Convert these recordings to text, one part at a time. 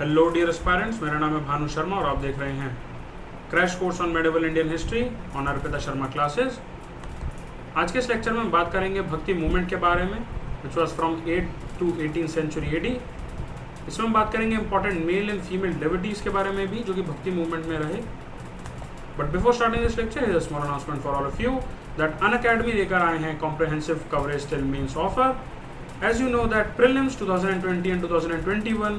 Hello dear aspirants, मेरा नाम है भानु शर्मा और आप देख रहे हैं crash course on medieval Indian history on Arpita Sharma classes. आज के इस लेक्चर में हम बात करेंगे भक्ति मूवमेंट के बारे में, which was from 8 to 18th century AD. इसमें हम बात करेंगे important male and female devotees के बारे में भी जो कि भक्ति मूवमेंट में रहे। But before starting this lecture, here is a small announcement for all of you that Unacademy लेकर आए हैं comprehensive coverage till mains offer. As you know that prelims 2020 and 2021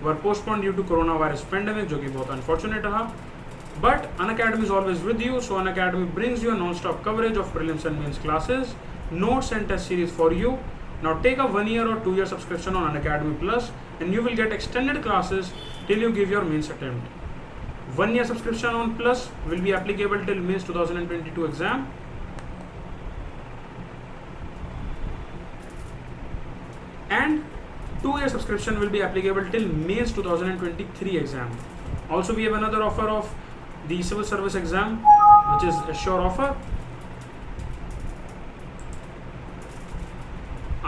were postponed due to coronavirus pandemic, जो कि बहुत unfortunate रहा. But Unacademy is always with you, so Unacademy brings you a non-stop coverage of prelims and mains classes, notes and test series for you. Now take a 1 year or 2 year subscription on Unacademy Plus, and you will get extended classes till you give your mains attempt. 1 year subscription on Plus will be applicable till mains 2022 exam. And 2 year subscription will be applicable till Mains 2023 exam. Also, we have another offer of the civil service exam, which is a sure offer.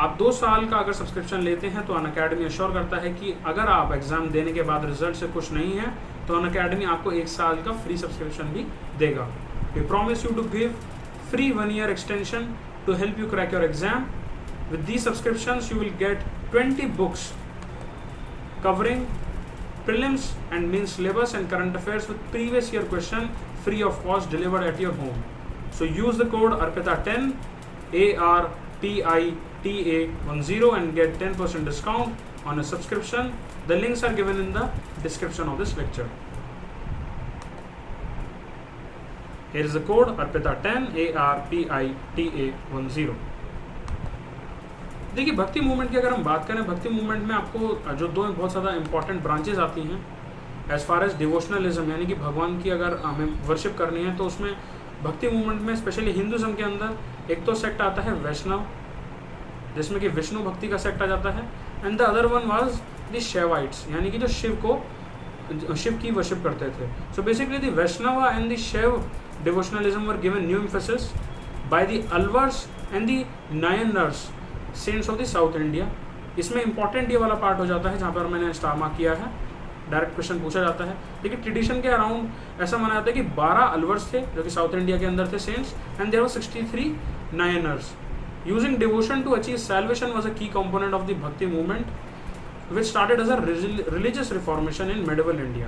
आप 2 साल का अगर subscription लेते हैं तो Unacademy assure करता है कि अगर आप एग्जाम देने के बाद रिजल्ट से खुश नहीं है तो अनअकैडमी आपको 1 साल का फ्री सब्सक्रिप्शन भी देगा. We promise you to give free 1 year extension to help you crack your exam. With these subscriptions, you will get 20 books covering prelims and mains syllabus and current affairs with previous year question free of cost delivered at your home. So use the code ARPITA10 ARPITA10 and get 10% discount on a subscription. The links are given in the description of this lecture. Here is the code ARPITA10 ARPITA10. देखिए, भक्ति movement की अगर हम बात करें, भक्ति movement में आपको जो 2 बहुत ज़्यादा इंपॉर्टेंट ब्रांचेज आती हैं एज फार एज डिवोशनलिज्म, यानी कि भगवान की अगर हमें वर्शिप करनी है तो उसमें भक्ति मूवमेंट में स्पेशली हिंदुज़म के अंदर एक तो सेक्ट आता है वैष्णव, जिसमें कि विष्णु भक्ति का सेक्ट आ जाता है, and the other one was the Shaivites, यानी कि जो शिव की वर्शिप करते थे. So basically the Vaishnava and the Shaiva devotionalism were given new emphasis by the Alvars and the Nayanars, saints of the south India. इसमें इंपॉर्टेंट ये वाला पार्ट हो जाता है जहाँ पर मैंने स्टार मार्क किया है, डायरेक्ट क्वेश्चन पूछा जाता है. लेकिन ट्रेडिशन के अराउंड ऐसा माना जाता है कि 12 अलवर्स थे जो कि साउथ इंडिया के अंदर थे saints, and there were 63 Nayanars. Using devotion to achieve salvation was a key component of the bhakti movement which started as a religious reformation in medieval India.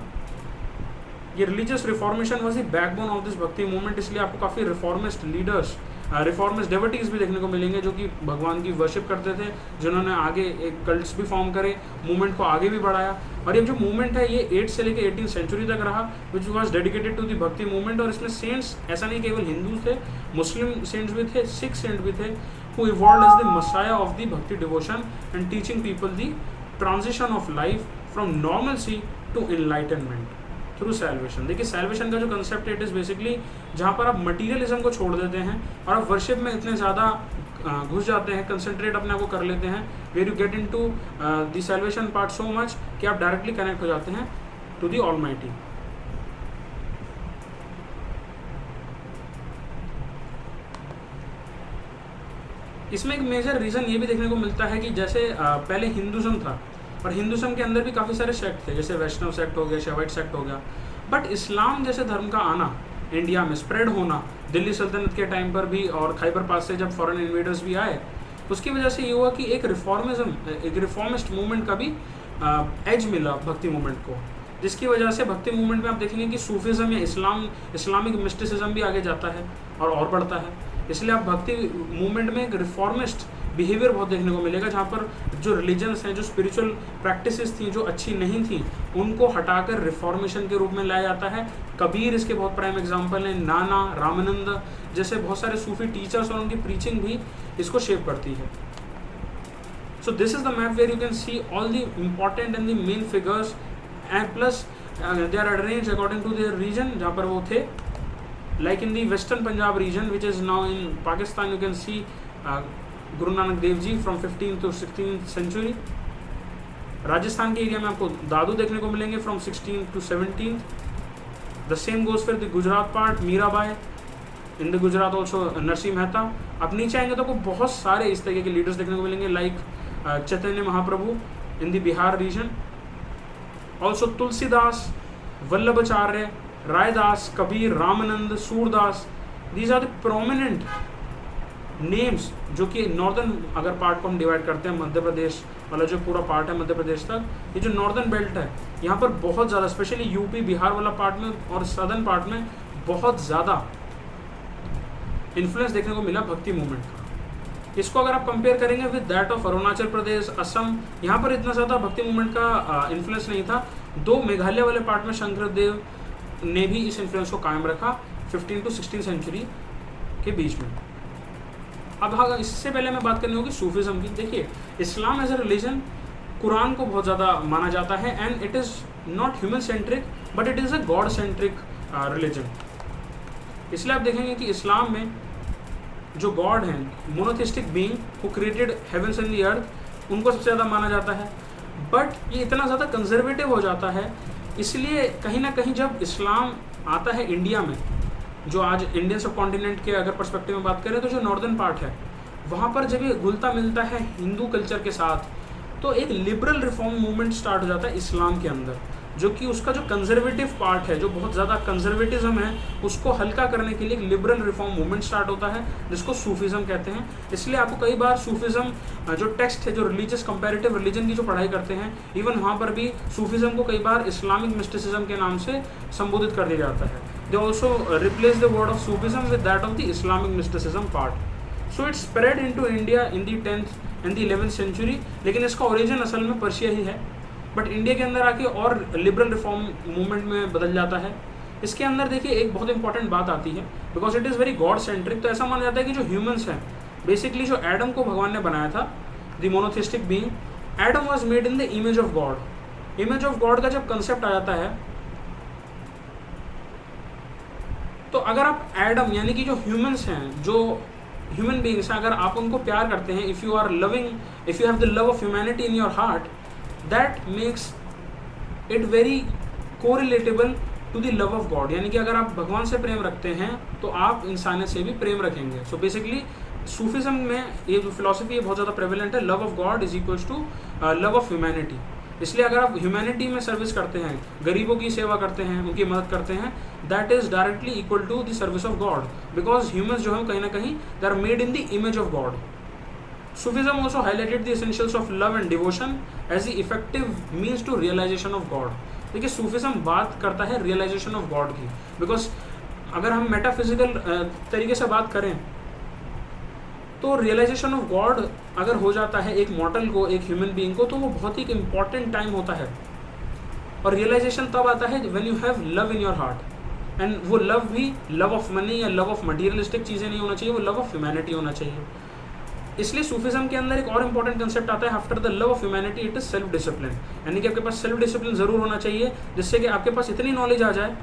ये religious reformation was the backbone of this bhakti movement. इसलिए आपको काफ़ी reformist leaders, reformist डेवोटीज भी देखने को मिलेंगे जो कि भगवान की वर्शिप करते थे, जिन्होंने आगे एक कल्ट्स भी फॉर्म करे, मूवमेंट को आगे भी बढ़ाया. और ये जो मूवमेंट है ये 8 से लेकर 18th सेंचुरी तक रहा, which was dedicated to the bhakti movement. और इसमें सेंट्स ऐसा नहीं केवल हिंदू थे, मुस्लिम सेंट्स भी थे, सिख सेंट भी थे, who evolved as the messiah of the bhakti devotion and teaching people the transition of life from normalcy to enlightenment through salvation. देखिए, सैल्वेशन का जो कंसेप्ट इट इज़ बेसिकली जहाँ पर आप मटीरियलिज्म को छोड़ देते हैं और आप वर्शिप में इतने ज़्यादा घुस जाते हैं, कंसंट्रेट अपने आप को कर लेते हैं, where you get into the salvation part so much कि आप डायरेक्टली कनेक्ट हो जाते हैं टू द ऑलमाइटी. इसमें एक मेजर रीज़न ये भी देखने को मिलता है कि जैसे पहले हिंदुज़म था और हिंदुज़म के अंदर भी काफ़ी सारे सेक्ट थे, जैसे वैष्णव सेक्ट हो गया, शैवाइट सेक्ट हो गया. बट इस्लाम जैसे धर्म का आना, इंडिया में स्प्रेड होना, दिल्ली सल्तनत के टाइम पर भी और खैबर पास से जब फॉरेन इन्वेडर्स भी आए, उसकी वजह से ये हुआ कि एक रिफॉर्मिस्ट मूवमेंट का भी एज मिला भक्ति मूवमेंट को, जिसकी वजह से भक्ति मूवमेंट में आप देखेंगे कि सूफिज़म या इस्लामिक मिस्टिसिज्म भी आगे जाता है और बढ़ता है. इसलिए आप भक्ति मूवमेंट में एक रिफॉर्मिस्ट बिहेवियर बहुत देखने को मिलेगा, जहाँ पर जो रिलीजन्स हैं, जो स्पिरिचुअल प्रैक्टिसेस थी जो अच्छी नहीं थी, उनको हटाकर रिफॉर्मेशन के रूप में लाया जाता है. कबीर इसके बहुत प्राइम एग्जांपल हैं, नाना, रामानंद जैसे बहुत सारे सूफी टीचर्स और उनकी प्रीचिंग भी इसको शेप करती है. So this is the map where you can see all the important and the main figures, and plus they are arranged according to their region जहाँ पर वो थे. Like in the western Punjab region which is now in Pakistan, you can see Guru Nanak Dev ji from 15th to 16th century. Rajasthan के area में आपको दादू देखने को मिलेंगे from 16th to 17th. The same goes for the Gujarat part, Mirabai in the Gujarat also, Narsinh Mehta. आप नीचे आएंगे तो आपको बहुत सारे इस तरीके के लीडर्स देखने को मिलेंगे, like Chaitanya Mahaprabhu in the Bihar region. Also Tulsidas, Vallabhacharya, Raidas, Kabir, Ramanand, Surdas, these are the prominent names जो कि नॉर्दर्न अगर पार्ट को हम डिवाइड करते हैं, मध्य प्रदेश वाला जो पूरा पार्ट है मध्य प्रदेश तक, ये जो नॉर्दर्न बेल्ट है यहाँ पर बहुत ज़्यादा, स्पेशली यूपी बिहार वाला पार्ट में और सदर्न पार्ट में बहुत ज़्यादा इन्फ्लुएंस देखने को मिला भक्ति मूवमेंट का। इसको अगर आप कंपेयर करेंगे with that of Arunachal Pradesh, Assam, यहाँ पर इतना ज़्यादा भक्ति मूवमेंट का इन्फ्लुएंस नहीं था। दो मेघालय वाले पार्ट में शंकरदेव ने भी इस इन्फ्लुएंस को कायम रखा 15 to 16 सेंचुरी के बीच में। अब इससे पहले मैं बात करनी होगी सूफिज्म की। देखिए, इस्लाम एज ए रिलीजन कुरान को बहुत ज़्यादा माना जाता है and it is not human centric but it is a God centric religion. इसलिए आप देखेंगे कि इस्लाम में जो गॉड हैं, monotheistic being who created heavens and the earth, उनको सबसे ज़्यादा माना जाता है। बट ये इतना ज़्यादा कंजर्वेटिव हो जाता है, इसलिए कहीं ना कहीं जब इस्लाम आता है इंडिया में, जो आज इंडियन सब कॉन्टिनेंट के अगर पर्सपेक्टिव में बात करें तो जो नॉर्दर्न पार्ट है वहाँ पर जब ये घुलता मिलता है हिंदू कल्चर के साथ, तो एक लिबरल रिफॉर्म मूवमेंट स्टार्ट हो जाता है इस्लाम के अंदर, जो कि उसका जो कंजर्वेटिव पार्ट है, जो बहुत ज़्यादा कंजर्वेटिज्म है, उसको हल्का करने के लिए एक लिबरल रिफॉर्म मूवमेंट स्टार्ट होता है जिसको सूफिज्म कहते हैं। इसलिए आपको कई बार सूफिज्म जो टेक्स्ट है, जो रिलीजियस कंपैरेटिव रिलीजन की जो पढ़ाई करते हैं, इवन वहाँ पर भी सूफिज्म को कई बार इस्लामिक मिस्टिसिज्म के नाम से संबोधित कर दिया जाता है। They also replace the word of Sufism with that of the Islamic mysticism part. So it's spread into India in the 10th and the 11th century, लेकिन इसका ओरिजिन असल में पर्शिया ही है, बट इंडिया के अंदर आके और लिबरल रिफॉर्म मूवमेंट में बदल जाता है। इसके अंदर देखिए एक बहुत इंपॉर्टेंट बात आती है, because it is very God centric. तो ऐसा माना जाता है कि जो ह्यूमंस हैं, बेसिकली जो एडम को भगवान ने बनाया था, the monotheistic being, Adam was made in the image of God. Image of God का जब कंसेप्ट आ जाता है, तो अगर आप एडम यानी कि जो ह्यूमंस हैं, जो ह्यूमन बीइंग्स हैं, अगर आप उनको प्यार करते हैं, if you are loving, if you have the love of humanity in your heart, that makes it very correlatable to the love of God। यानी कि अगर आप भगवान से प्रेम रखते हैं तो आप इंसानियत से भी प्रेम रखेंगे। सो बेसिकली सूफिज्म में ये जो फिलॉसफी है बहुत ज़्यादा प्रेवलेंट है, love of God is equals to love of humanity. इसलिए अगर आप ह्यूमैनिटी में सर्विस करते हैं, गरीबों की सेवा करते हैं, उनकी मदद करते हैं, that is directly equal to the service of God, because humans जो हैं कहीं ना कहीं they are made in the image of God. Sufism also highlighted the essentials of love and devotion as the effective means to realization of God। देखिए, Sufism बात करता है realisation of God की, बिकॉज अगर हम मेटाफिजिकल तरीके से बात करें तो रियलाइजेशन ऑफ गॉड अगर हो जाता है एक मॉर्टल को, एक ह्यूमन बीइंग को, तो वो बहुत ही इंपॉर्टेंट टाइम होता है। और रियलाइजेशन तब आता है when you have love in your heart, and वो लव भी लव ऑफ मनी या लव ऑफ मटीरियलिस्टिक चीज़ें नहीं होना चाहिए, वो लव ऑफ ह्यूमैनिटी होना चाहिए। इसलिए सूफिज्म के अंदर एक और इंपॉर्टेंट कंसेप्ट आता है, after the love of humanity it is self discipline. यानी कि आपके पास सेल्फ डिसिप्लिन जरूर होना चाहिए, जिससे कि आपके पास इतनी नॉलेज आ जाए,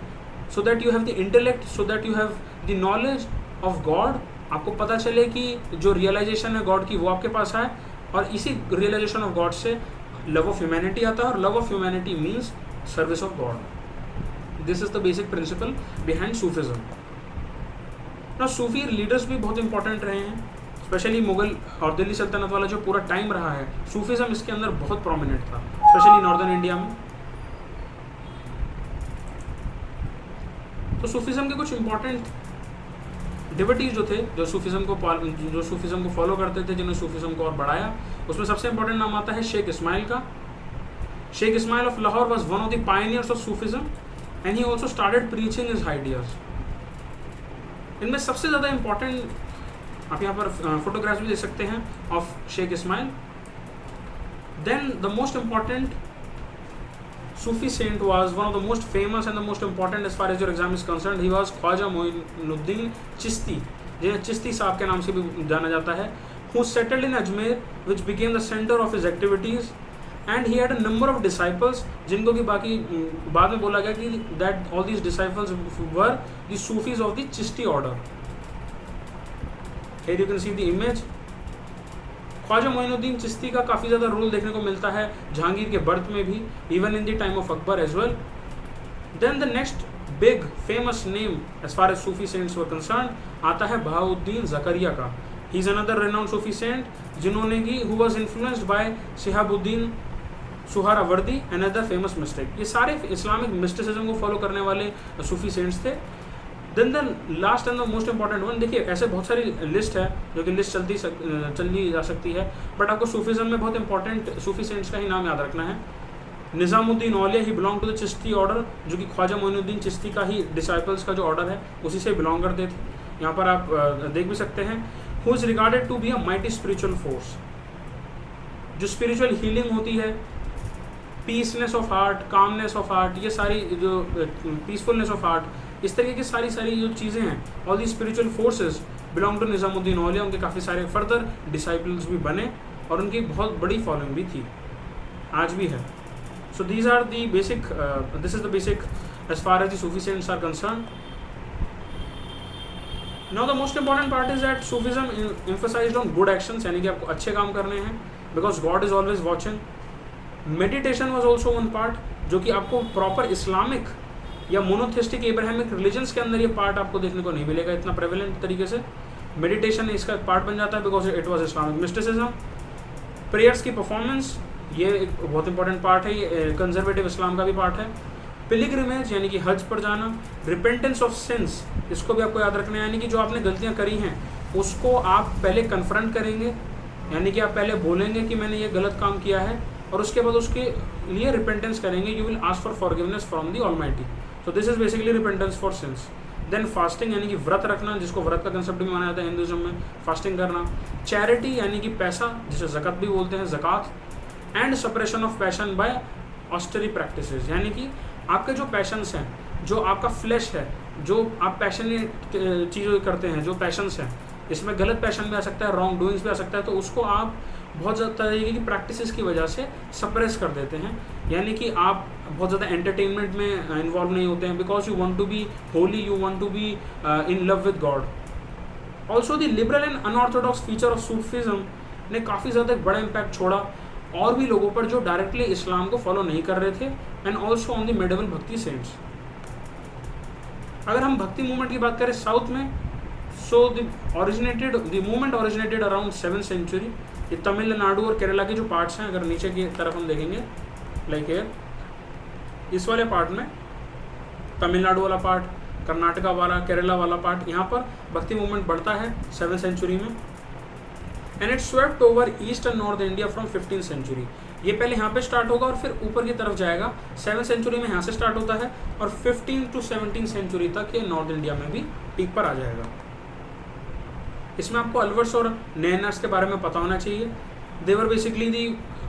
so that you have the intellect, so that you have the knowledge of God. आपको पता चले कि जो रियलाइजेशन है गॉड की वो आपके पास आए, और इसी रियलाइजेशन ऑफ गॉड से लव ऑफ ह्यूमैनिटी आता है, और love of humanity means service of God. This is the basic principle behind Sufism. ना सूफी लीडर्स भी बहुत इंपॉर्टेंट रहे हैं, स्पेशली मुगल और दिल्ली सल्तनत वाला जो पूरा टाइम रहा है, सूफिज्म इसके अंदर बहुत प्रोमिनेंट था, स्पेशली नॉर्दर्न इंडिया में। तो सूफिज्म के कुछ इंपॉर्टेंट डिवोटीज जो थे, जो सूफिज्म को फॉलो करते थे, जिन्होंने सूफिज्म को और बढ़ाया, उसमें सबसे इंपॉर्टेंट नाम आता है शेख इस्माइल का। Shaikh Ismail of Lahore was one of the pioneers of Sufism and he also started preaching his ideas. इनमें सबसे ज़्यादा इंपॉर्टेंट आप यहाँ पर फोटोग्राफ्स भी देख सकते हैं of Shaikh Ismail. Then the most important Sufi saint was one of the most famous and the most important as far as your exam is concerned. He was Khwaja Moinuddin Chishti, जिन्हें चिश्ती साहब के नाम से भी जाना जाता है, who settled in Ajmer, which became the center of his activities, and he had a number of disciples, जिनको कि बाकी बाद में बोला गया कि that all these disciples were the Sufis of the Chishti order. Here you can see the image. Khwaja Moinuddin Chishti का काफ़ी ज़्यादा रोल देखने को मिलता है जहांगीर के बर्थ में भी, even in the time of Akbar as well. Then the next big famous name as far as Sufi saints were concern आता है बहाउद्दीन ज़करिया का। He is another renowned Sufi saint जिन्होंने की who was influenced by Shihabuddin Suhrawardi and other famous mystic. ये सारे Islamic mysticism को follow करने वाले सूफी सेंट्स थे। Then the last and the most important one, देखिए ऐसे बहुत सारी लिस्ट है जो कि लिस्ट चलती जा सकती है, बट आपको सूफीज़म में बहुत इंपॉर्टेंट सूफी सेंट्स का ही नाम याद रखना है। Nizamuddin Auliya, he belong to the Chishti order, जो कि ख्वाजा मोइनुद्दीन चिश्ती का ही डिसाइपल्स का जो ऑर्डर है उसी से बिलोंग करते थे। यहाँ पर आप देख भी सकते हैं। Who is regarded to be a mighty spiritual force, जो स्पिरिचुअल हीलिंग होती है, peaceness of heart, calmness of heart, ये सारी जो पीसफुलनेस ऑफ हार्ट, इस तरीके की सारी जो चीज़ें हैं, all the spiritual forces belong to Nizamuddin Auliya. उनके काफ़ी सारे फर्दर डिसाइपल्स भी बने और उनकी बहुत बड़ी फॉलोइंग भी थी, आज भी है। So these are the basic, this is the basic as far as the Sufi saints are concern. Now the most important part is that Sufism emphasized on good actions, यानी कि आपको अच्छे काम करने हैं, because God is always watching. Meditation was also one part, जो कि आपको प्रॉपर इस्लामिक या मोनोथिस्टिक एब्राहमिक रिलीजन्स के अंदर ये पार्ट आपको देखने को नहीं मिलेगा इतना प्रेवलेंट तरीके से। मेडिटेशन इसका पार्ट बन जाता है because it was Islamic mysticism. Prayers की परफॉर्मेंस, ये एक बहुत इंपॉर्टेंट पार्ट है, ये कंजर्वेटिव इस्लाम का भी पार्ट है। पिलग्रिमेज, यानी कि हज पर जाना। रिपेंटेंस ऑफ सिंस, इसको भी आपको याद रखना है, यानी कि जो आपने गलतियाँ करी हैं उसको आप पहले कन्फ्रंट करेंगे, यानी कि आप पहले बोलेंगे कि मैंने ये गलत काम किया है, और उसके बाद उसके लिए रिपेंटेंस करेंगे। You will ask for forgiveness from the Almighty. So this is basically repentance for sins. Then fasting, यानी कि व्रत रखना, जिसको व्रत का कंसेप्ट भी माना जाता है हिंदुइज्म में, फास्टिंग करना। चैरिटी, यानी कि पैसा, जिसे ज़कात भी बोलते हैं, ज़कात। And suppression of passion by austerity practices, यानी कि आपके जो पैशंस हैं, जो आपका फ्लैश है, जो आप पैशनेट चीज़ें करते हैं, जो पैशंस हैं, इसमें गलत पैशन भी आ सकता है, रॉन्ग डूइंग्स भी आ सकता है, तो उसको आप बहुत ज़्यादा तरीके की प्रैक्टिसेस की वजह से सप्रेस कर देते हैं। यानी कि आप बहुत ज़्यादा एंटरटेनमेंट में इन्वॉल्व नहीं होते हैं, because you want to be holy, you want to be in love with God. Also the liberal and unorthodox feature of Sufism ने काफ़ी ज़्यादा एक बड़ा इम्पैक्ट छोड़ा और भी लोगों पर जो डायरेक्टली इस्लाम को फॉलो नहीं कर रहे थे, and also on the medieval bhakti saints. अगर हम भक्ति मूवमेंट की बात करें साउथ में, so the movement originated around 7th century. ये तमिलनाडु और केरला के जो पार्ट्स हैं, अगर नीचे की तरफ हम देखेंगे, लाइक हियर, इस वाले पार्ट में तमिलनाडु वाला पार्ट, कर्नाटका वाला, केरला वाला पार्ट, यहाँ पर भक्ति मूवमेंट बढ़ता है 7th सेंचुरी में। And it swept over east and north India from 15th century. ये पहले यहाँ पे स्टार्ट होगा और फिर ऊपर की तरफ जाएगा। 7th सेंचुरी में यहाँ से स्टार्ट होता है और 15th to 17th सेंचुरी तक ये नॉर्थ इंडिया में भी पीक पर आ जाएगा। इसमें आपको अलवर्स और नैनर्स के बारे में पता होना चाहिए। They were basically the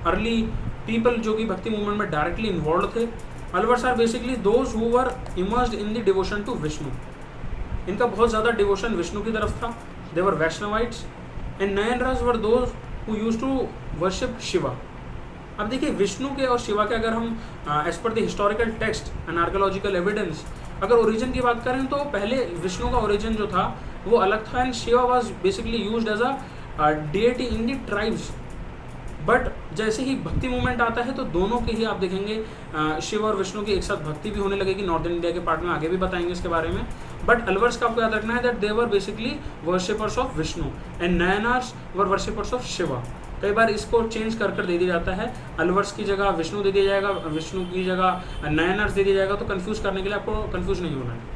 early people जो कि भक्ति मूवमेंट में डायरेक्टली इन्वॉल्व थे। Alvars are basically those who were immersed in the devotion to Vishnu. इनका बहुत ज़्यादा डिवोशन विष्णु की तरफ था। They were Vaishnavites. And Nayanars were those who used to worship Shiva. अब देखिए, विष्णु के और शिवा के अगर हम as per the historical text and archaeological evidence अगर ओरिजिन की बात करें तो पहले विष्णु का ओरिजिन जो था वो अलग था, and Shiva was basically used as a deity in the tribes. But जैसे ही भक्ति मूवमेंट आता है तो दोनों के ही आप देखेंगे शिव और विष्णु की एक साथ भक्ति भी होने लगेगी। नॉर्थ इंडिया के पार्ट में आगे भी बताएंगे इसके बारे में। बट अलवर्स का आपको याद रखना है that they were basically worshippers of Vishnu and Nayanars were worshippers of Shiva. कई बार इसको चेंज कर दे दिया जाता है, अलवर्स की जगह विष्णु दे दिया जाएगा, विष्णु की जगह नयनार्स दे दिया जाएगा, तो कंफ्यूज करने के लिए आपको कंफ्यूज नहीं होना है।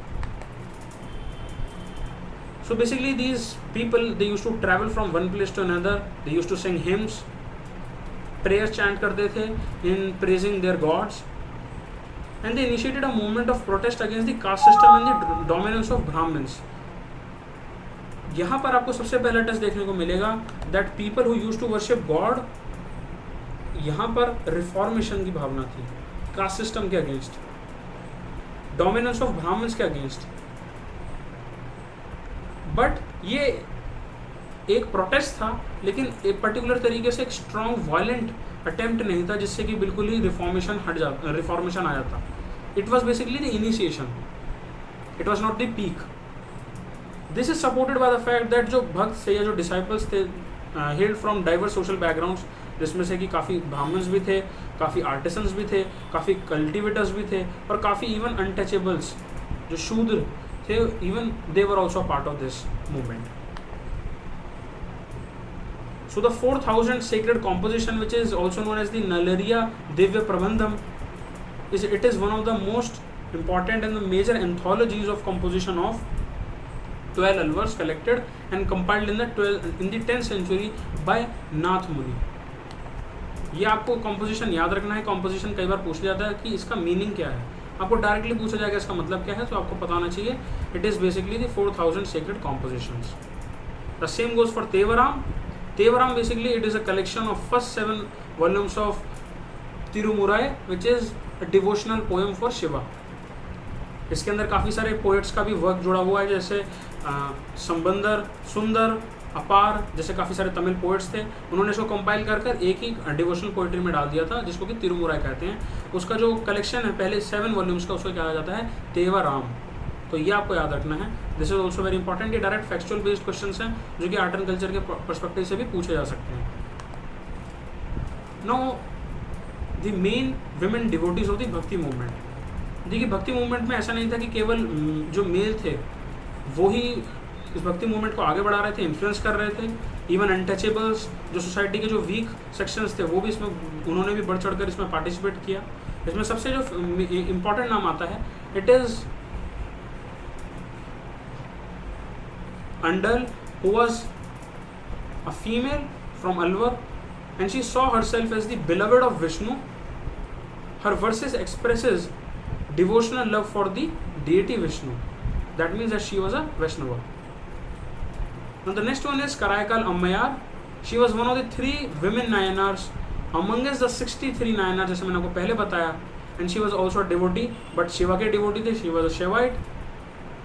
So basically these people, they used to travel from one place to another, they used to sing hymns, prayers chant करते थे in praising their gods, and they initiated a movement of protest against the caste system and the dominance of Brahmins. यहाँ पर आपको सबसे पहला test देखने को मिलेगा that people who used to worship God, यहाँ पर रिफॉर्मेशन की भावना थी, कास्ट सिस्टम के अगेंस्ट, डोमिनेंस ऑफ ब्राह्मण्स के अगेंस्ट। बट ये एक प्रोटेस्ट था, लेकिन एक पर्टिकुलर तरीके से एक स्ट्रॉन्ग वायलेंट अटेम्प्ट नहीं था जिससे कि बिल्कुल ही रिफॉर्मेशन आ जाता। It was basically the initiation, it was not the peak. This is supported by the fact that जो भक्त थे या जो डिसाइपल्स थे held from diverse social backgrounds, जिसमें से कि काफ़ी ब्राह्मण्स भी थे, काफ़ी आर्टिसंस भी थे, काफ़ी कल्टिवेटर्स भी थे, और काफ़ी इवन अनटचेबल्स जो शूद्र थे, even they were also part of this movement. So the 4000 sacred composition, which is also known as the Nalariya Divya Prabandham, it is one of the most important and the major anthologies of composition of 12 alvars collected and compiled in the 10th century by Nath Muni. ये आपको composition याद रखना है. composition कई बार पूछ जाता है कि इसका मीनिंग क्या है, आपको डायरेक्टली पूछा जाएगा इसका मतलब क्या है, तो आपको पता होना चाहिए. It is basically the 4000 sacred compositions. The same goes for Tevaram. Tevaram basically it is a collection of first 7 volumes of Tirumurai, which is a devotional poem for Shiva. इसके अंदर काफ़ी सारे पोएट्स का भी वर्क जुड़ा हुआ है, जैसे संबंदर, सुंदर, अपार जैसे काफ़ी सारे तमिल पोएट्स थे. उन्होंने इसको कंपाइल कर एक ही डिवोशनल पोएट्री में डाल दिया था, जिसको कि तिरुमुराई कहते हैं. उसका जो कलेक्शन है पहले 7 वॉल्यूम्स का, उसको कहा जाता है तेवाराम. तो ये आपको याद रखना है. This is also very important. ये डायरेक्ट फैक्चुअल बेस्ड क्वेश्चंस हैं जो कि आर्ट एंड कल्चर के पर्सपेक्टिव से भी पूछे जा सकते हैं. Now the main women devotees of the bhakti movement. देखिए भक्ति मूवमेंट में ऐसा नहीं था कि केवल जो मेल थे वो ही इस भक्ति मूवमेंट को आगे बढ़ा रहे थे, इन्फ्लुएंस कर रहे थे. इवन अनटचेबल्स, जो सोसाइटी के जो वीक सेक्शंस थे, वो भी इसमें उन्होंने भी बढ़ चढ़कर इसमें पार्टिसिपेट किया. इसमें सबसे जो इम्पोर्टेंट नाम आता है, it is Andal, who was a female from Alwar, and she saw herself as the beloved of Vishnu. Her verses expresses devotional love for the deity Vishnu. That means that she was a Vaishnava. Now the next one is Karaikal Ammayar. She was one of the 3 women Nayanars amongst the 63 Nayanars, जैसे मैंने आपको पहले बताया. And she was also a devotee, but Shiva के devotee थे. She was a Shaivite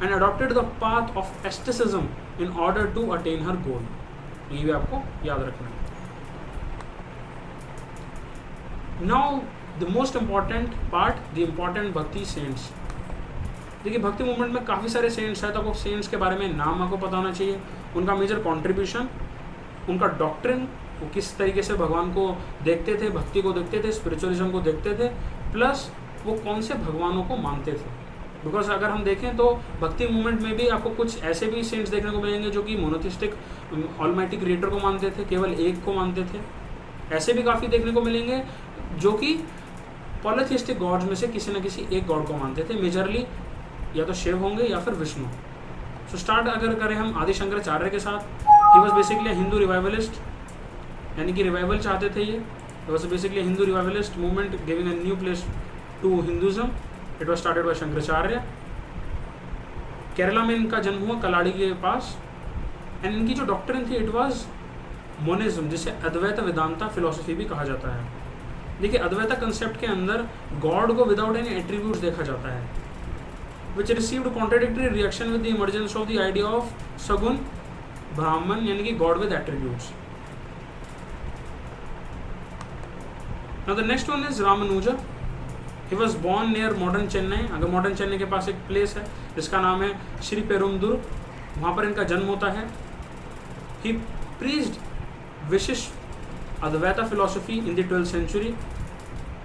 and adopted the path of asceticism in order to attain her goal. ये भी आपको याद रखना है. Now the most important part, the important भक्ति saints. देखिए भक्ति मूवमेंट में काफ़ी सारे सेंट्स हैं, तो आपको सेंट्स के बारे में नाम आपको पता होना चाहिए, उनका मेजर कॉन्ट्रीब्यूशन, उनका डॉक्ट्रिन, वो किस तरीके से भगवान को देखते थे, भक्ति को देखते थे, स्पिरिचुअलिज्म को देखते थे, प्लस वो कौन से भगवानों को मानते थे. बिकॉज अगर हम देखें तो भक्ति मूवमेंट में भी आपको कुछ ऐसे भी सेंट्स देखने को मिलेंगे जो कि मोनोथिस्टिक ऑलमाइटी क्रिएटर को मानते थे, केवल एक को मानते थे. ऐसे भी काफ़ी देखने को मिलेंगे जो कि पॉलीथिस्टिक गॉड्स में से किसी न किसी एक गॉड को मानते थे. मेजरली या तो शिव होंगे या फिर विष्णु. सो स्टार्ट अगर करें हम आदि शंकराचार्य के साथ, he was basically Hindu revivalist, यानी कि रिवाइवल चाहते थे. ये was basically Hindu revivalist movement giving a new place to Hinduism. It was started by Shankaracharya. Kerala में इनका जन्म हुआ कलाड़ी के पास. एंड इनकी जो डॉक्ट्रिन थी, इट वॉज मोनिज्म, जिसे अद्वैत वेदांता फिलोसफी भी कहा जाता है. देखिए अद्वैता कंसेप्ट के अंदर गॉड को विदाउट एनी एट्रीब्यूट्स देखा जाता है, which received contradictory reaction with the emergence of the idea of Sagun Brahman, यानी कि God with attributes. Now the next one is Ramanuja. He was born near modern Chennai. अगर मॉडर्न चेन्नई के पास एक प्लेस है जिसका नाम है श्री पेरुमदुर, वहाँ पर इनका जन्म होता है. He preached Vishishta Advaita philosophy in the 12th century.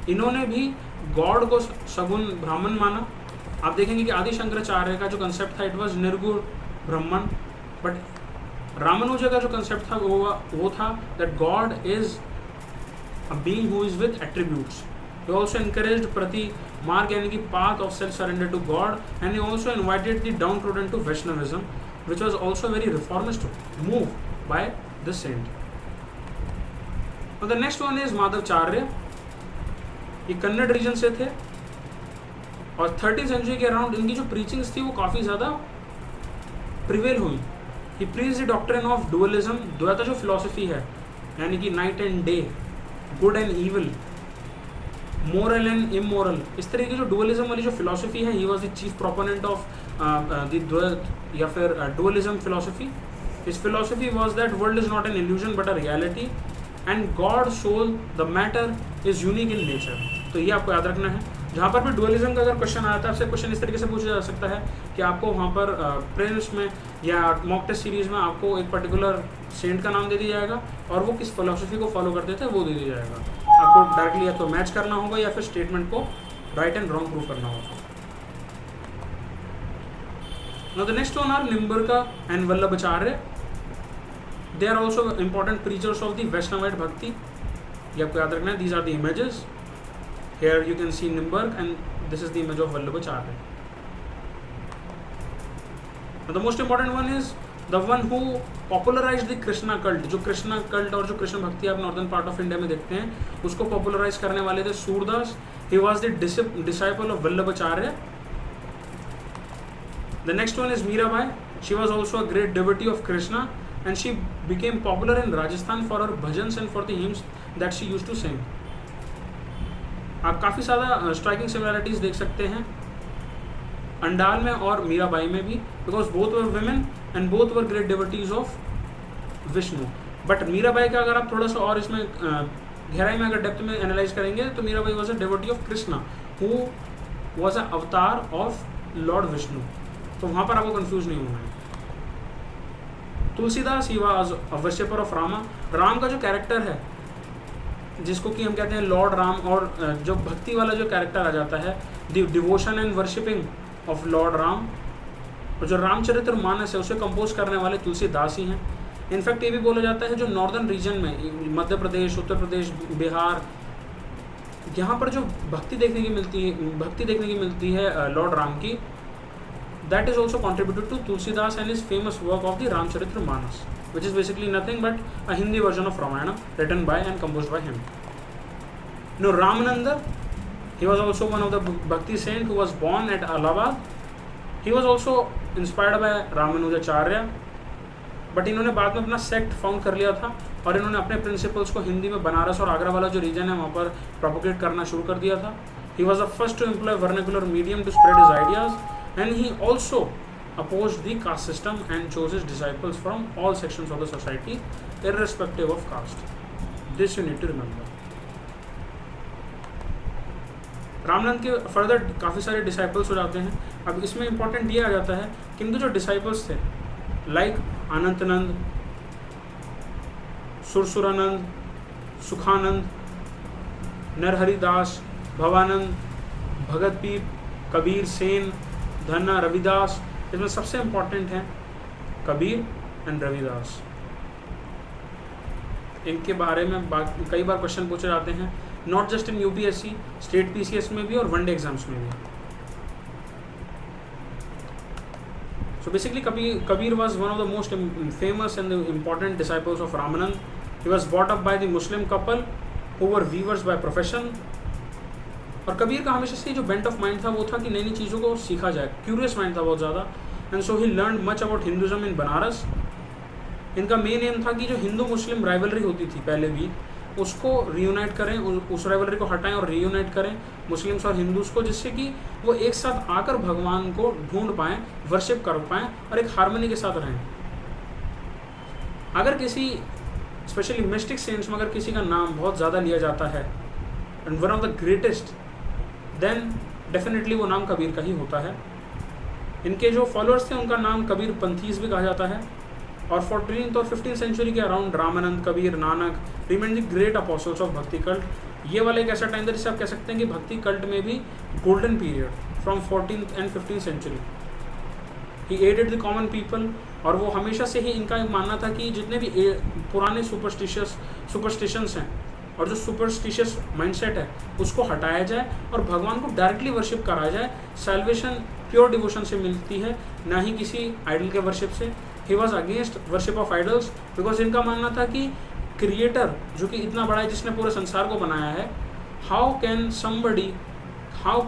इन्होंने भी गॉड को सगुन ब्राह्मण माना. आप देखेंगे कि आदि शंकराचार्य का जो कंसेप्ट था, इट वॉज निर्गुण ब्रह्मन. बट रामानुजा का जो कंसेप्ट था वो था that God is a being who is with attributes. He also encouraged Prati Marg, यानी कि path of self-surrender to God, and he also invited the downtrodden to Vaishnavism, which was also very reformist move by the saint. Now the next one is Madhavacharya. ये Kannada reason से थे और 13th century के around इनकी जो preachings थी वो काफ़ी ज़्यादा प्रिवेल हुई. He preached the doctrine of dualism. Dvaita जो फिलोसफी है, यानी कि night and day, good and evil, moral and immoral, इस तरीके की जो डुअलिज्म वाली जो फिलोसफी है, he was the chief proponent of या फिर dualism philosophy. His philosophy was that world is not an illusion but a reality, and God soul the matter is unique in nature. तो ये आपको याद रखना है. जहाँ पर भी डुअलिज्म का अगर क्वेश्चन आया था, आपसे क्वेश्चन इस तरीके से पूछा जा सकता है कि आपको वहाँ पर प्रिलिम्स में या मॉक टेस्ट सीरीज में आपको एक पर्टिकुलर सेंट का नाम दे दिया जाएगा और वो किस फिलोसफी को फॉलो करते थे वो दे दिया जाएगा. आपको डायरेक्टली या तो मैच करना होगा या फिर स्टेटमेंट को राइट एंड रॉन्ग प्रूव करना होगा. Now the next one are Nimbarka and Vallabhacharya. They are also important preachers of the Vaishnavite bhakti, ये आपको याद रखना है. These are the images. Here you can see Nimbarka and this is the image of Vallabhacharya. The most important one is the one who popularise the Krishna cult. जो Krishna cult और जो कृष्ण भक्ति आप नॉर्दर्न पार्ट ऑफ इंडिया में देखते हैं, उसको पॉपुलराइज करने वाले थे सूरदास. ही was the disciple of Vallabhacharya. The next one is Mirabai. She was also a great devotee of Krishna and she became popular in Rajasthan for her bhajans and for the hymns that she used to sing. आप काफ़ी ज़्यादा striking similarities देख सकते हैं अंडाल में और मीराबाई में भी, because both were women and both were great devotees of Vishnu. But Mirabai का अगर आप थोड़ा सा और इसमें गहराई में अगर डेप्थ में एनालाइज करेंगे तो Mirabai was a devotee of Krishna who was a अवतार ऑफ लॉर्ड विष्णु. तो वहाँ पर आपको कंफ्यूज नहीं होना है. Tulsidas he was a worshipper of Rama. Ram का जो कैरेक्टर है जिसको कि हम कहते हैं लॉर्ड राम, और जो भक्ति वाला जो कैरेक्टर आ जाता है devotion and worshipping of Lord Ram, और जो रामचरित्र मानस है उसे कंपोज करने वाले तुलसीदास ही हैं. इनफैक्ट ये भी बोला जाता है जो नॉर्दर्न रीजन में मध्य प्रदेश, उत्तर प्रदेश, बिहार, यहाँ पर जो भक्ति देखने की मिलती है लॉर्ड राम की, that is also contributed to Tulsidas and his famous work of the Ramcharitra Manas, which is basically nothing but a Hindi version of Ramayana written by and composed by him. Now Ramananda, he was also one of the Bhakti saint who was born at Allahabad. He was also inspired by Ramanujacharya, but इन्होंने बाद में अपना sect found कर लिया था और इन्होंने अपने प्रिंसिपल्स को हिंदी में बनारस और आगरा वाला जो रीजन है वहाँ पर प्रोपोगेट करना शुरू कर दिया था. He was the first to employ vernacular medium to spread his ideas. And he also opposed the caste system and chose his disciples from all sections of the society, irrespective of caste. This you need to remember. Ramanand के further काफ़ी सारे disciples हो जाते हैं. अब इसमें important ये आ जाता है कि इनके जो डिसाइपल्स थे लाइक अनंतनंद, सुरसुरानंद, सुखानंद, नरहरिदास, भवानंद, भगत पीप, कबीर सेन, धन्ना, रविदास. इसमें सबसे इंपॉर्टेंट हैं कबीर एंड रविदास. इनके बारे में कई बार क्वेश्चन पूछे जाते हैं, not just in UPSC, state PCS में भी और वनडे एग्जाम्स में भी. So basically Kabir was one of the most famous and important disciples of Ramanand. He was brought up by the Muslim couple who were weavers by profession. और कबीर का हमेशा से जो बेंट ऑफ माइंड था वो था कि नई नई चीज़ों को सीखा जाए. क्यूरियस माइंड था बहुत ज़्यादा. And so he learn much about Hinduism in Banaras. इनका मेन एम था कि जो हिंदू मुस्लिम राइवलरी होती थी पहले भी, उसको रीयूनाइट करें, उस राइवलरी को हटाएं और रीयूनाइट करें मुस्लिम्स और हिंदूज़ को, जिससे कि वो एक साथ आकर भगवान को ढूंढ पाएँ, वर्शिप कर पाएँ और एक हार्मनी के साथ रहें. अगर किसी स्पेशली मिस्टिक सेंट्स में अगर किसी का नाम बहुत ज़्यादा लिया जाता है and one of the greatest, then definitely वो नाम कबीर का ही होता है. इनके जो फॉलोअर्स थे उनका नाम कबीर पंथीस भी कहा जाता है. और 14th और 15th सेंचुरी के around Ramanand, Kabir, Nanak remain the great apostles of भक्ति कल्ट. ये वाला एक ऐसा टाइम था जिसे आप कह सकते हैं कि भक्ति कल्ट में भी golden period from 14th and 15th century. He added the common people. और वो हमेशा से ही इनका मानना था कि जितने भी पुराने सुपरस्टिशंस हैं और जो सुपरस्टिशियस माइंडसेट है उसको हटाया जाए और भगवान को डायरेक्टली वर्शिप करा जाए. सैल्वेशन प्योर डिवोशन से मिलती है, ना ही किसी आइडल के वर्शिप से. He was against worship of idols because इनका मानना था कि क्रिएटर जो कि इतना बड़ा है, जिसने पूरे संसार को बनाया है, हाउ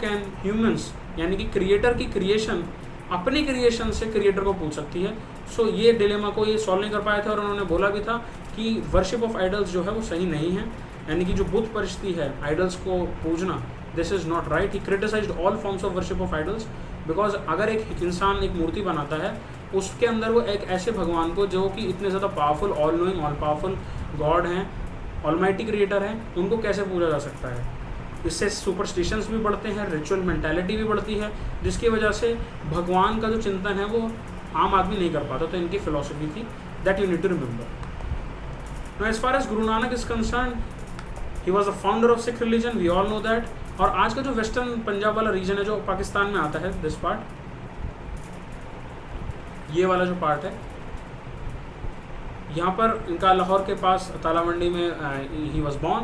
कैन ह्यूमंस यानी कि क्रिएटर की क्रिएशन अपनी क्रिएशन से क्रिएटर को पूछ सकती है. सो ये डिलेमा को ये सॉल्व नहीं कर पाए थे और उन्होंने बोला भी था कि वर्शिप ऑफ आइडल्स जो है वो सही नहीं है, यानी कि जो बुत परिस्थिति है आइडल्स को पूजना, this is not right. He criticised all forms of worship of idols because अगर एक इंसान एक मूर्ति बनाता है उसके अंदर वो एक ऐसे भगवान को जो कि इतने ज़्यादा powerful, all knowing, all powerful God हैं, ऑलमाइटी क्रिएटर हैं, उनको कैसे पूजा जा सकता है. इससे सुपरस्टिशंस भी बढ़ते हैं, रिचुअल मेंटालिटी भी बढ़ती है, जिसकी वजह से भगवान का जो चिंतन है वो आम आदमी नहीं कर पाता. तो इनकी फिलॉसफी थी, that you need to remember. Now as far as Guru Nanak is concern, he was the founder of Sikh religion, we all know that. और आज का जो वेस्टर्न पंजाब वाला रीजन है जो पाकिस्तान में आता है, दिस पार्ट, ये वाला जो पार्ट है, यहाँ पर इनका लाहौर के पास तालामंडी में he was born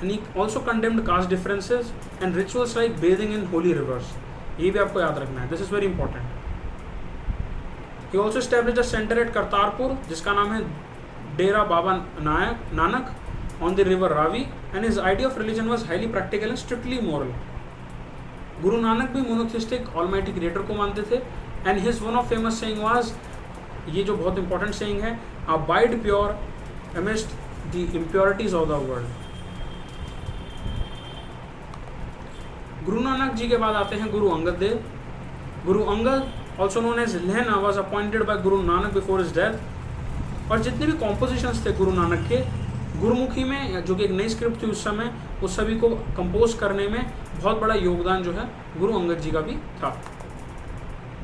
and he also condemned caste differences and rituals like bathing in holy rivers. ये भी आपको याद रखना है, this is very important. He also established a centre at Kartarpur जिसका नाम है Dera Baba Nanak on the river Ravi and his idea of religion was highly practical and strictly moral. Guru Nanak भी मोनोथिस्टिक ऑलमाइटी क्रिएटर को मानते थे and his one of famous saying was, ये जो बहुत इंपॉर्टेंट सेइंग है, abide pure amidst the impurities of the world. Guru Nanak ji के बाद आते हैं Guru Angad Dev. Guru Angad also known as लहना was appointed by Guru Nanak before his death. और जितने भी कॉम्पोजिशंस थे गुरु नानक के गुरुमुखी में, जो कि एक नई स्क्रिप्ट थी उस समय, उस सभी को कंपोज करने में बहुत बड़ा योगदान जो है गुरु अंगद जी का भी था।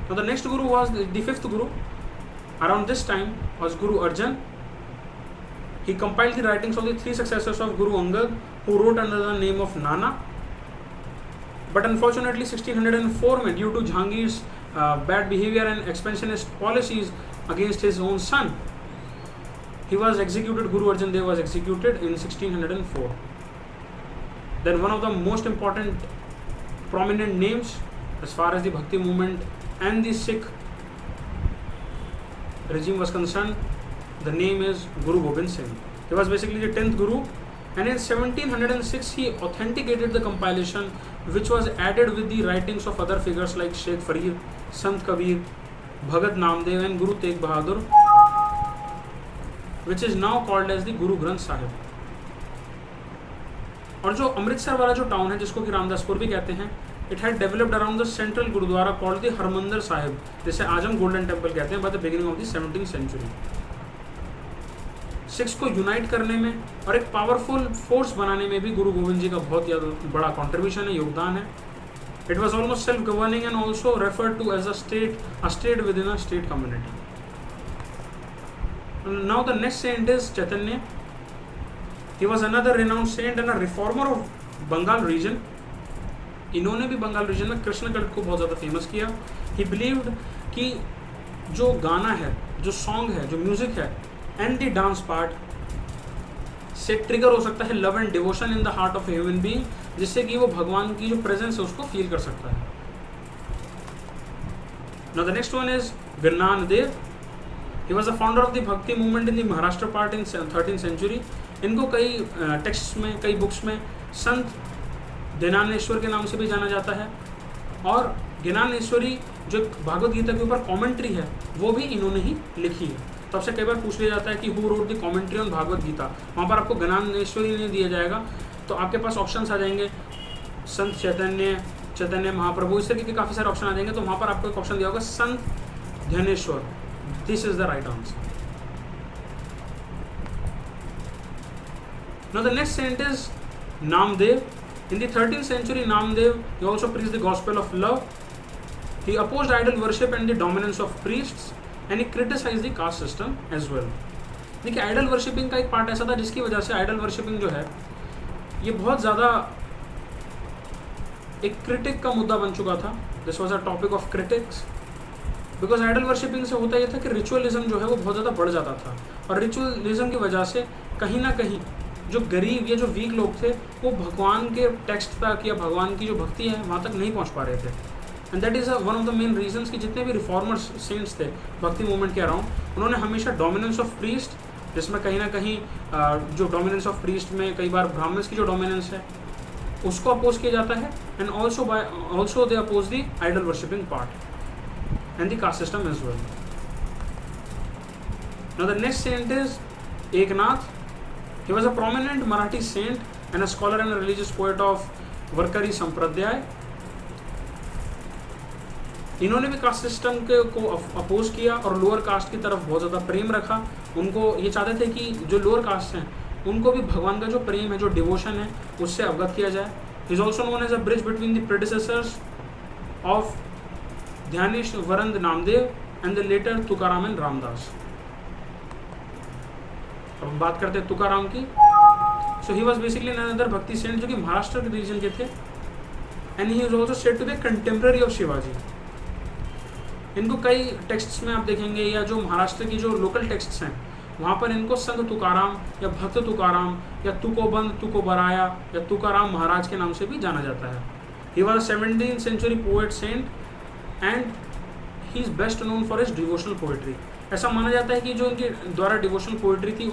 तो the next Guru was the fifth Guru around this time was Guru Arjan. He compiled the writings of the three successors of Guru Angad who wrote under the name of Nanak. But unfortunately 1604 में due to Jahangir's bad behavior and expansionist policies against his own son, he was executed. Guru Arjan Dev was executed in 1604. Then one of the most important prominent names as far as the Bhakti movement and the Sikh regime was concerned, the name is Guru Gobind Singh. He was basically the 10th Guru, and in 1706 he authenticated the compilation which was added with the writings of other figures like Sheikh Farid, Sant Kabir, Bhagat Namdev and Guru Tegh Bahadur, which is now called as the Guru Granth Sahib. और जो अमृतसर वाला जो town है जिसको कि रामदासपुर भी कहते हैं, it had developed around the central gurdwara called the Harmandir Sahib, जिसे आज हम गोल्डन टेम्पल कहते हैं, by the beginning of the 17th century. Sikhs को यूनाइट करने में और एक पावरफुल फोर्स बनाने में भी गुरु गोविंद जी का बहुत बड़ा कॉन्ट्रीब्यूशन है, योगदान है। It was almost self governing and also referred to as a state within a state community. Now the next saint is Chaitanya. He was another renowned saint and a reformer of Bengal region. इन्होंने भी Bengal reason में Krishna cult को बहुत ज़्यादा famous किया। ही believed कि जो गाना है, जो सॉन्ग है, जो म्यूजिक है एंड द डांस पार्ट से ट्रिगर हो सकता है love and devotion in the heart of human being, जिससे कि वो भगवान की जो प्रेजेंस है उसको फील कर सकता है। Now the next one is Gyan Dev. He was the founder of the bhakti movement in the Maharashtra part in 13th century. इनको कई टेक्स्ट में, कई बुक्स में संत ज्ञानेश्वर के नाम से भी जाना जाता है। और ज्ञानेश्वरी जो भागवत गीता के ऊपर कॉमेंट्री है वो भी इन्होंने ही लिखी है। तो आपसे कई बार पूछ लिया जाता है कि who wrote the commentary on Bhagavad Gita, वहाँ पर आपको ज्ञानेश्वरी नहीं दिया जाएगा, तो आपके पास ऑप्शंस आ जाएंगे संत चैतन्य, चैतन्य महाप्रभु, इस तरीके के काफ़ी सारे ऑप्शन आ जाएंगे। तो वहाँ पर आपको एक ऑप्शन दिया होगा Sant Dnyaneshwar. This is the right answer. Now the next saint is Namdev. In the 13th century, Namdev, he also preached the gospel of love. He opposed idol worship and the dominance of priests, and he criticized the caste system as well. देखिए idol worshipping का एक part ऐसा था जिसकी वजह से idol worshipping जो है ये बहुत ज़्यादा एक क्रिटिक का मुद्दा बन चुका था। This was a topic of critics, because idol worshipping से होता यह था कि रिचुअलिज्म जो है वो बहुत ज़्यादा बढ़ जाता था, और रिचुअलिज्म की वजह से कहीं ना कहीं जो गरीब या जो वीक लोग थे वो भगवान के टेक्स्ट तक या भगवान की जो भक्ति है वहाँ तक नहीं पहुँच पा रहे थे। And that is one of the main reasons कि जितने भी रिफॉर्मर्स सेंट्स थे भक्ति मूवमेंट के अराउंड, उन्होंने हमेशा डोमिनेंस ऑफ प्रीस्ट, जिसमें कहीं ना कहीं जो डोमिनेंस ऑफ प्रीस्ट में कई बार ब्राह्मण्स की जो डोमिनेंस है उसको अपोज किया जाता है, and also they oppose the idol worshipping part and the caste system as well. Now the next saint is Eknath. He was a prominent Marathi saint and a scholar and a religious poet of Varkari Sampradaya. इन्होंने भी caste system को oppose किया और lower caste की तरफ बहुत ज़्यादा प्रेम रखा। उनको ये चाहते थे कि जो लोअर कास्ट हैं उनको भी भगवान का जो प्रेम है, जो डिवोशन है, उससे अवगत किया जाए। He is also known as a bridge between the predecessors of Dhyaneshwarand Namdev and the later Tukaram and Ramdas. अब हम बात करते हैं तुकाराम की। So he was basically another bhakti saint जो कि महाराष्ट्र के रीजन के थे, and he is also said to be contemporary of Shivaji. इनको कई टेक्स्ट्स में आप देखेंगे या जो महाराष्ट्र की जो लोकल टेक्स्ट्स हैं वहाँ पर इनको संत तुकाराम या भक्त तुकाराम या तुकोबंद तुकोबराया या तुकाराम महाराज के नाम से भी जाना जाता है। He was 17th century poet saint and he is best known for his devotional poetry. ऐसा माना जाता है कि जो उनके द्वारा डिवोशनल पोएट्री थी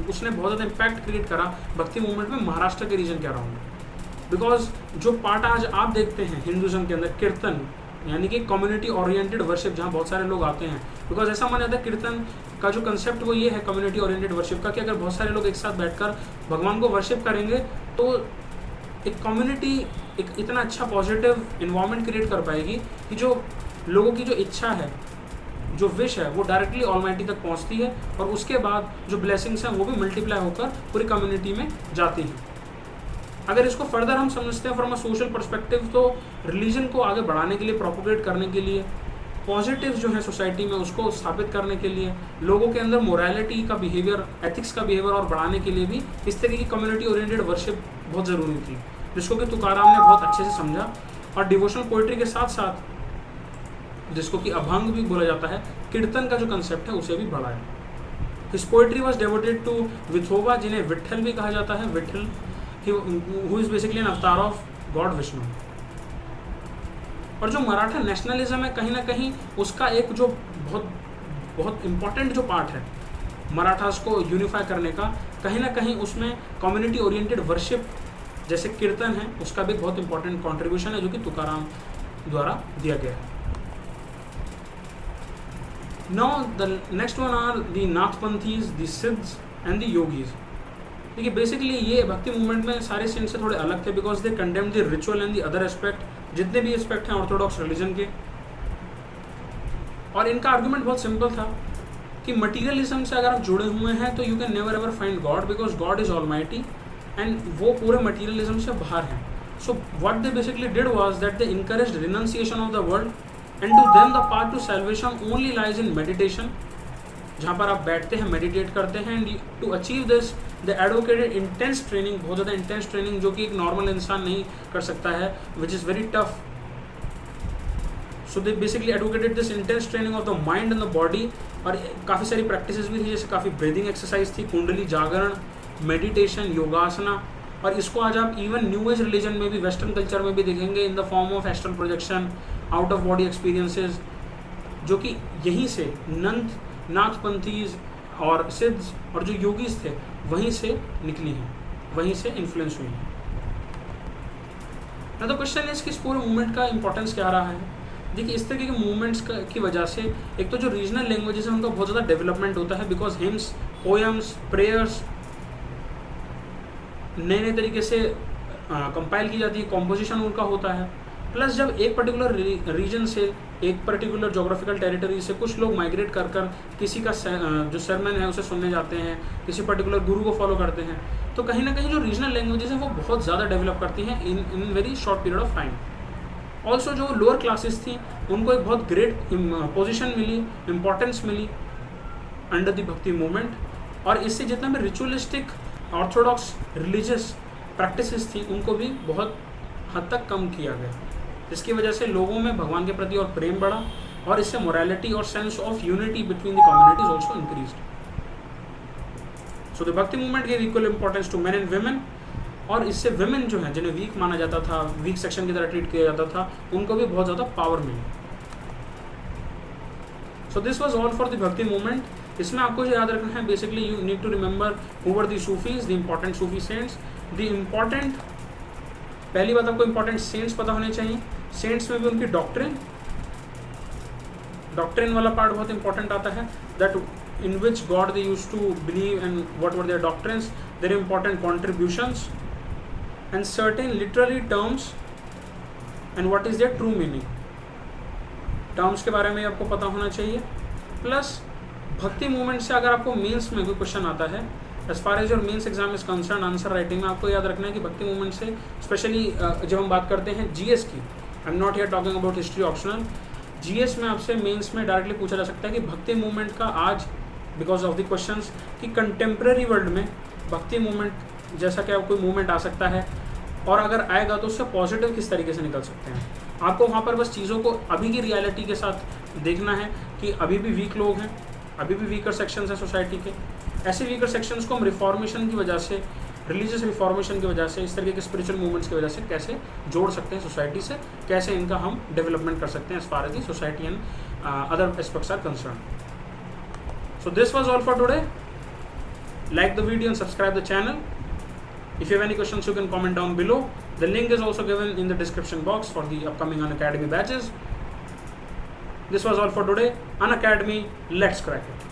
उसने बहुत ज़्यादा इम्पैक्ट क्रिएट करा भक्ति मूवमेंट में महाराष्ट्र के रीजन के अराउंड। बिकॉज जो पार्ट आज आप देखते हैं हिंदुज़म के अंदर कीर्तन, यानी कि कम्युनिटी ओरिएंटेड वर्शिप, जहाँ बहुत सारे लोग आते हैं, बिकॉज ऐसा माना जाता है कीर्तन का जो कंसेप्ट वो ये है कम्युनिटी ओरिएंटेड वर्शिप का, कि अगर बहुत सारे लोग एक साथ बैठकर भगवान को वर्शिप करेंगे तो एक कम्युनिटी एक इतना अच्छा पॉजिटिव इन्वायरमेंट क्रिएट कर पाएगी कि जो लोगों की जो इच्छा है, जो विश है, वो डायरेक्टली ऑलमाइटी तक पहुंचती है और उसके बाद जो ब्लेसिंग्स हैं वो भी मल्टीप्लाई होकर पूरी कम्युनिटी में जाती हैं। अगर इसको फर्दर हम समझते हैं फ्रॉम अ सोशल पर्सपेक्टिव, तो रिलीजन को आगे बढ़ाने के लिए, प्रोपोगेट करने के लिए, पॉजिटिव जो है सोसाइटी में उसको स्थापित करने के लिए, लोगों के अंदर मोरालिटी का बिहेवियर, एथिक्स का बिहेवियर और बढ़ाने के लिए भी इस तरह की कम्युनिटी ओरिएंटेड वर्शिप बहुत ज़रूरी थी, जिसको कि तुकाराम ने बहुत अच्छे से समझा। और डिवोशनल पोइट्री के साथ साथ, जिसको कि अभंग भी बोला जाता है, कीर्तन का जो कंसेप्ट है उसे भी बढ़ाया। His poetry was devoted to Vithoba, जिन्हें विट्ठल भी कहा जाता है। Vitthal who is basically an avatar of god Vishnu. और जो मराठा नेशनलिज्म है, कहीं ना कहीं उसका एक जो बहुत इंपॉर्टेंट जो पार्ट है मराठास को यूनिफाई करने का, कहीं ना कहीं उसमें कम्युनिटी ओरिएंटेड वर्शिप जैसे कीर्तन है, उसका भी बहुत इंपॉर्टेंट कॉन्ट्रीब्यूशन है, जो कि तुकाराम द्वारा दिया गया है। Now the next one are the नाथपंथीज, the सिद्ध and the योगीज। देखिए बेसिकली ये भक्ति मूवमेंट में सारे सेंट से थोड़े अलग थे, because they condemn the ritual and the other aspect, जितने भी एस्पेक्ट हैं ऑर्थोडॉक्स रिलीजन के। और इनका आर्गुमेंट बहुत सिंपल था कि मटीरियलिज्म से अगर आप जुड़े हुए हैं तो you can never ever find God, because God is almighty and वो पूरे मटीरियलिज्म से बाहर हैं। So what they basically did was that they encouraged renunciation of the world and to them the path to salvation only lies in meditation, जहाँ पर आप बैठते हैं, मेडिटेट करते हैं। And to achieve this they advocated intense training, बहुत ज़्यादा intense training, जो कि एक नॉर्मल इंसान नहीं कर सकता है, which is very tough. So they basically advocated this intense training of the mind and the body. और काफ़ी सारी प्रैक्टिसेस भी थी, जैसे काफ़ी ब्रीदिंग एक्सरसाइज थी, कुंडली जागरण, मेडिटेशन, योगासना। और इसको आज आप इवन न्यू एज रिलीजन में भी, वेस्टर्न कल्चर में भी देखेंगे in the form of astral projection, out of body experiences, जो कि यहीं से नाथपंथीज और सिद्ध और जो योगीज थे वहीं से निकली हैं, वहीं से इन्फ्लुएंस हुई हैं। ना तो क्वेश्चन इज कि इस पूरे मूवमेंट का इंपॉर्टेंस क्या रहा है। देखिए इस तरह के मूवमेंट्स की वजह से एक तो जो रीजनल लैंग्वेजेस हैं उनका बहुत ज़्यादा डेवलपमेंट होता है, बिकॉज हिम्स, पोएम्स, प्रेयर्स नए नए तरीके से कंपाइल की जाती है, कॉम्पोजिशन उनका होता है। प्लस जब एक पर्टिकुलर रीजन से, एक पर्टिकुलर जोग्राफिकल टेरिटरी से कुछ लोग माइग्रेट कर कर किसी का जो सरमन है उसे सुनने जाते हैं, किसी पर्टिकुलर गुरु को फॉलो करते हैं, तो कहीं ना कहीं जो रीजनल लैंग्वेजेस हैं वो बहुत ज़्यादा डेवलप करती हैं in very short period of time. Also जो लोअर क्लासेस थी उनको एक बहुत ग्रेट पोजीशन मिली, इम्पोर्टेंस मिली अंडर द भक्ति मूवमेंट। और इससे जितना भी रिचुअलिस्टिक ऑर्थोडॉक्स रिलीजियस प्रैक्टिसेस थी उनको भी बहुत हद तक कम किया गया, जिसकी वजह से लोगों में भगवान के प्रति और प्रेम बढ़ा, और इससे मोरालिटी और sense of unity between the communities also increased. So the bhakti movement give equal importance to men and women. और इससे वेमेन जो है, जिन्हें वीक माना जाता था, वीक सेक्शन की तरह ट्रीट किया जाता था, उनको भी बहुत ज़्यादा पावर मिली। So this was all for the bhakti movement. इसमें आपको जो याद रखना है, basically you need to remember who were the Sufis, the important Sufi saints, the important, पहली बात आपको इंपॉर्टेंट सेंट्स पता होने चाहिए। सेंट्स में भी उनकी डॉक्ट्रिन वाला पार्ट बहुत इंपॉर्टेंट आता है, that in which God they use to believe and what were their doctrines, their important contributions and certain literary terms and what is their true meaning. Terms के बारे में आपको पता होना चाहिए। प्लस भक्ति मूवमेंट से अगर आपको मेंस में कोई क्वेश्चन आता है, as far as your mains exam is concern, answer writing में आपको याद रखना है कि भक्ति मूवमेंट से स्पेशली जब हम बात करते हैं जीएस की, I am not here talking about history optional, GS में आपसे मेंस में डायरेक्टली पूछा जा सकता है कि भक्ति मूवमेंट का आज, बिकॉज ऑफ द क्वेश्चंस, कि कंटेम्प्रेरी वर्ल्ड में भक्ति मूवमेंट जैसा क्या कोई मूवमेंट आ सकता है, और अगर आएगा तो उससे पॉजिटिव किस तरीके से निकल सकते हैं। आपको वहाँ पर बस चीज़ों को अभी की रियलिटी के साथ देखना है कि अभी भी वीक लोग हैं, अभी भी वीकर सेक्शंस हैं सोसाइटी के, ऐसे वीकर सेक्शंस को हम रिफॉर्मेशन की वजह से, रिलीजियस रिफॉर्मेशन की वजह से, इस तरीके के स्पिरिचुअल मूवमेंट्स की वजह से कैसे जोड़ सकते हैं सोसाइटी से, कैसे इनका हम डेवलपमेंट कर सकते हैं as far as the society and other aspects are concern. So this was all for today. Like the video and subscribe the channel. If you have any questions, you can comment down below. The link is also given in the description box for the upcoming Unacademy batches. This was all for today. Unacademy, let's crack it.